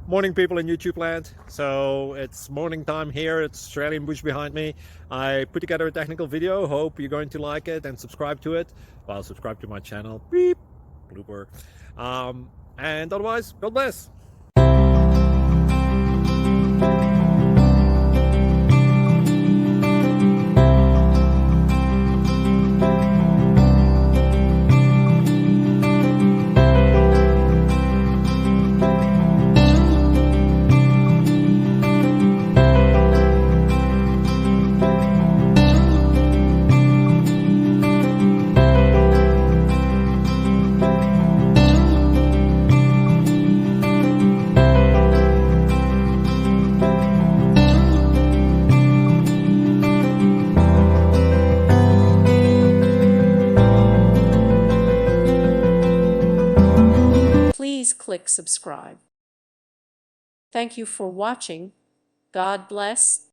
Morning, people in YouTube land. So it's morning time here. It's Australian bush behind me. I put together a technical video. Hope you're going to like it and subscribe to it. Well, subscribe to my channel. Beep, blooper. And otherwise, God bless. Please click subscribe. Thank you for watching. God bless.